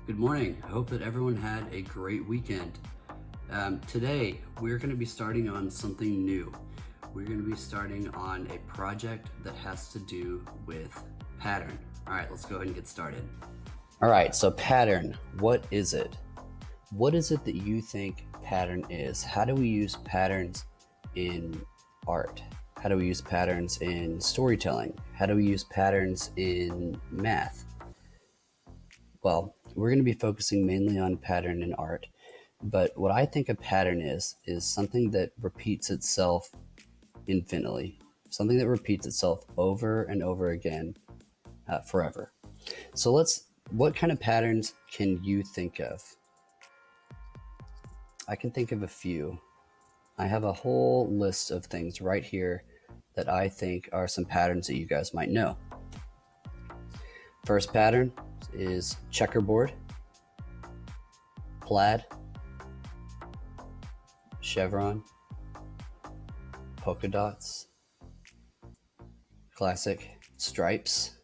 Good morning. I hope that everyone had a great weekend. Today, we're going to be starting on something new. We're going to be starting on a project that has to do with pattern. All right, let's go ahead and get started. All right, so pattern, what is it? What is it that you think pattern is? How do we use patterns in art? How do we use patterns in storytelling? How do we use patterns in math? Well, we're going to be focusing mainly on pattern in art, but what I think a pattern is something that repeats itself infinitely, something that repeats itself over and over again forever. So what kind of patterns can you think of? I can think of a few. I have a whole list of things right here that I think are some patterns that you guys might know. First pattern is checkerboard, plaid, chevron, polka dots, classic, stripes.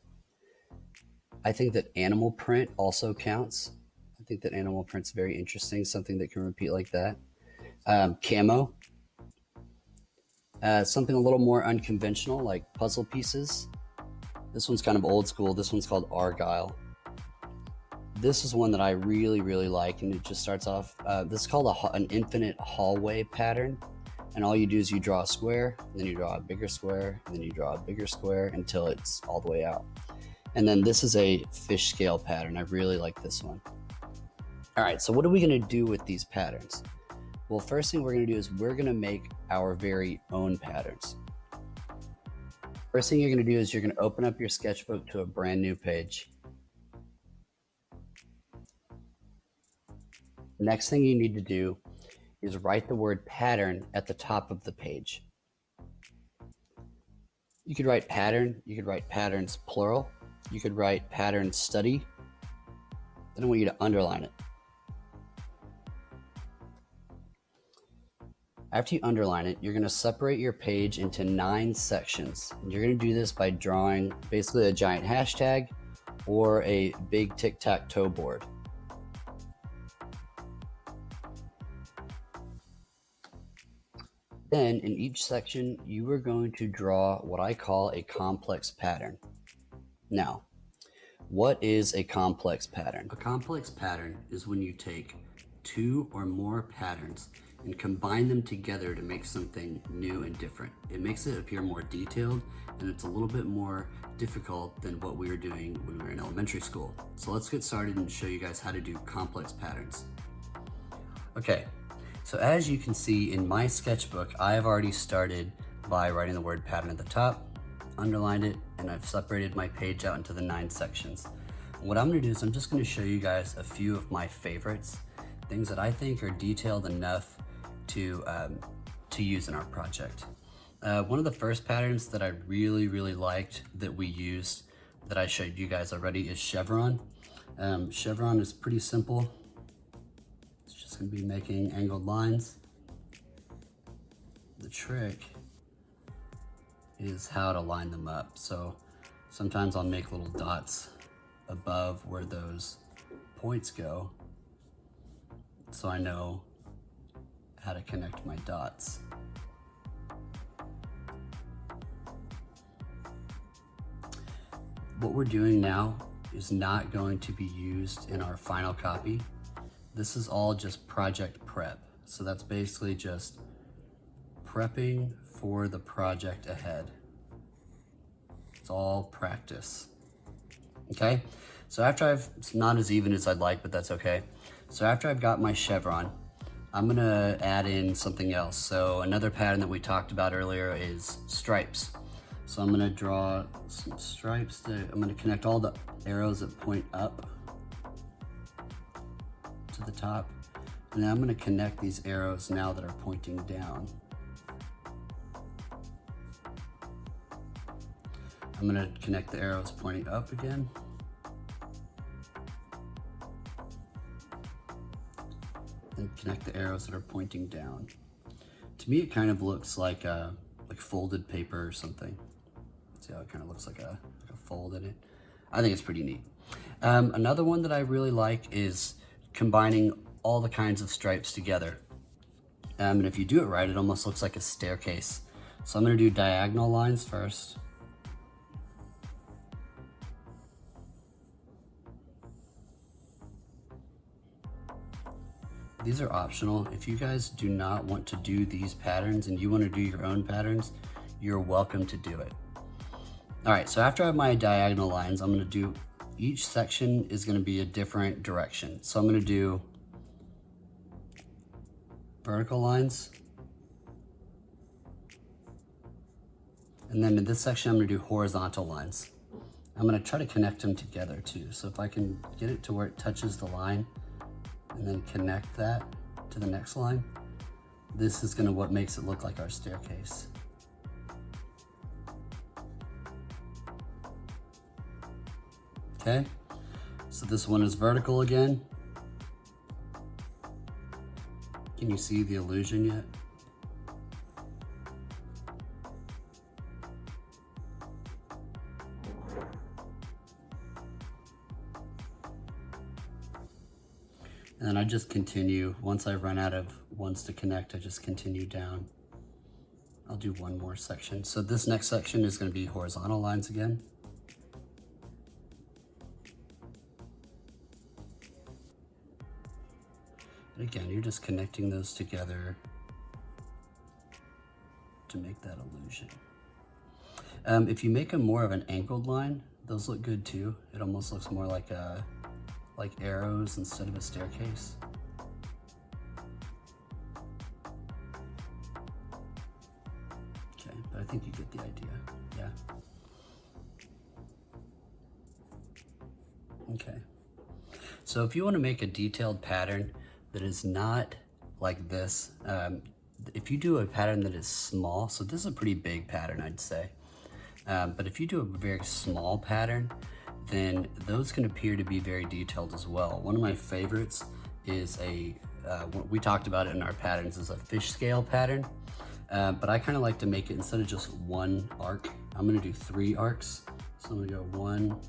I think that animal print also counts. I think that animal print's very interesting, something that can repeat like that. Camo, something a little more unconventional like puzzle pieces. This one's kind of old school. This one's called Argyle. This is one that I really, really like, and it just starts off, this is called an infinite hallway pattern. And all you do is you draw a square, and then you draw a bigger square, and then you draw a bigger square until it's all the way out. And then this is a fish scale pattern. I really like this one. All right, so what are we gonna do with these patterns? Well, first thing we're gonna do is we're gonna make our very own patterns. First thing you're gonna do is you're gonna open up your sketchbook to a brand new page. The next thing you need to do is write the word pattern at the top of the page. You could write pattern, you could write patterns plural, you could write pattern study. Then I want you to underline it. After you underline it, you're going to separate your page into 9 sections. And you're going to do this by drawing basically a giant hashtag or a big tic-tac-toe board. Then in each section, you are going to draw what I call a complex pattern. Now, what is a complex pattern? A complex pattern is when you take 2 or more patterns and combine them together to make something new and different. It makes it appear more detailed, and it's a little bit more difficult than what we were doing when we were in elementary school. So let's get started and show you guys how to do complex patterns. Okay, so as you can see in my sketchbook, I have already started by writing the word pattern at the top, underlined it, and I've separated my page out into the 9 sections. What I'm gonna do is I'm just gonna show you guys a few of my favorites, things that I think are detailed enough to use in our project. One of the first patterns that I really, really liked that we used, that I showed you guys already, is chevron. Chevron is pretty simple. It's just gonna be making angled lines. The trick is how to line them up. So sometimes I'll make little dots above where those points go, so I know how to connect my dots. What we're doing now is not going to be used in our final copy. This is all just project prep. So that's basically just prepping for the project ahead. It's all practice. Okay, so after it's not as even as I'd like, but that's okay. So after I've got my chevron, I'm gonna add in something else. So another pattern that we talked about earlier is stripes. So I'm gonna draw some stripes. I'm gonna connect all the arrows that point up to the top. And then I'm gonna connect these arrows now that are pointing down. I'm gonna connect the arrows pointing up again. And connect the arrows that are pointing down. To me, it kind of looks like folded paper or something. See how it kind of looks like a fold in it? I think it's pretty neat. Another one that I really like is combining all the kinds of stripes together. And if you do it right, it almost looks like a staircase. So I'm gonna do diagonal lines first. These are optional. If you guys do not want to do these patterns and you want to do your own patterns, you're welcome to do it. All right, so after I have my diagonal lines, I'm gonna do, each section is gonna be a different direction. So I'm gonna do vertical lines. And then in this section, I'm gonna do horizontal lines. I'm gonna try to connect them together too. So if I can get it to where it touches the line and then connect that to the next line, this is gonna what makes it look like our staircase. Okay, so this one is vertical again. Can you see the illusion yet? And then I just continue. Once I run out of ones to connect, I just continue down. I'll do one more section. So this next section is going to be horizontal lines again. And again, you're just connecting those together to make that illusion. If you make them more of an angled line, those look good too. It almost looks more like arrows instead of a staircase. Okay, but I think you get the idea, yeah. Okay, so if you want to make a detailed pattern that is not like this, if you do a pattern that is small, so this is a pretty big pattern, I'd say, but if you do a very small pattern, then those can appear to be very detailed as well. One of my favorites is we talked about it in our patterns, is a fish scale pattern, but I kind of like to make it, instead of just one arc, I'm gonna do 3 arcs. So I'm gonna go 1,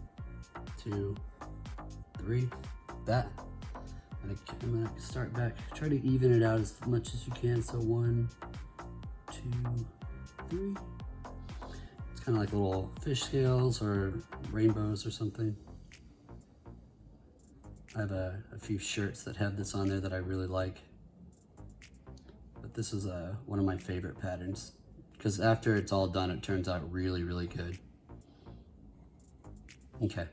2, 3, that. And I'm gonna start back, try to even it out as much as you can. So 1, 2, 3. It's kind of like little fish scales or rainbows or something. I have a few shirts that have this on there that I really like. But this is one of my favorite patterns, because after it's all done, it turns out really, really good. Okay,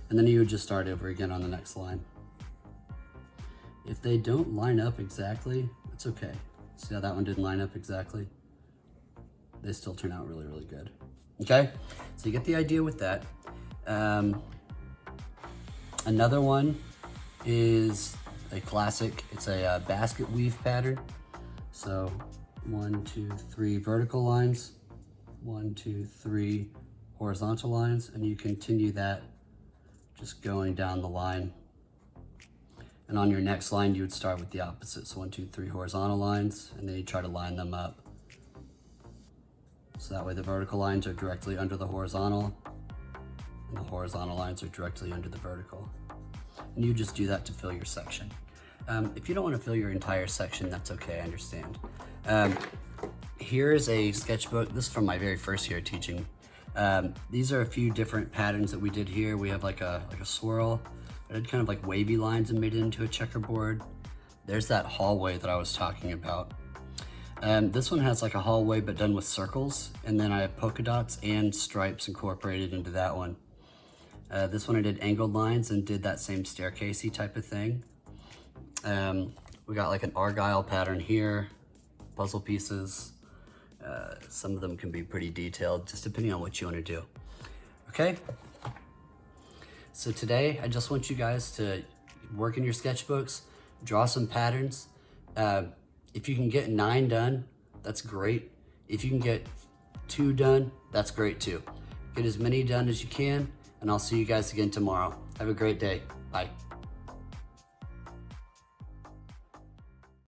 and then you would just start over again on the next line. If they don't line up exactly, it's okay. See how that one didn't line up exactly? They still turn out really, really good. Okay, so you get the idea with that. Another one is a classic. It's a basket weave pattern. So 1, 2, 3 vertical lines, 1, 2, 3 horizontal lines, and you continue that just going down the line. And on your next line, you would start with the opposite. So 1, 2, 3 horizontal lines, and then you try to line them up. So that way the vertical lines are directly under the horizontal, and the horizontal lines are directly under the vertical. And you just do that to fill your section. If you don't want to fill your entire section, that's okay, I understand. Here is a sketchbook. This is from my very first year teaching. These are a few different patterns that we did here. We have like a swirl. I did kind of like wavy lines and made it into a checkerboard. There's that hallway that I was talking about. This one has like a hallway but done with circles, and then I have polka dots and stripes incorporated into that one. This one I did angled lines and did that same staircasey type of thing. We got like an argyle pattern here, puzzle pieces. Some of them can be pretty detailed, just depending on what you want to do. Okay? So today, I just want you guys to work in your sketchbooks, draw some patterns. If you can get 9 done, that's great. If you can get 2 done, that's great too. Get as many done as you can, and I'll see you guys again tomorrow. Have a great day. Bye.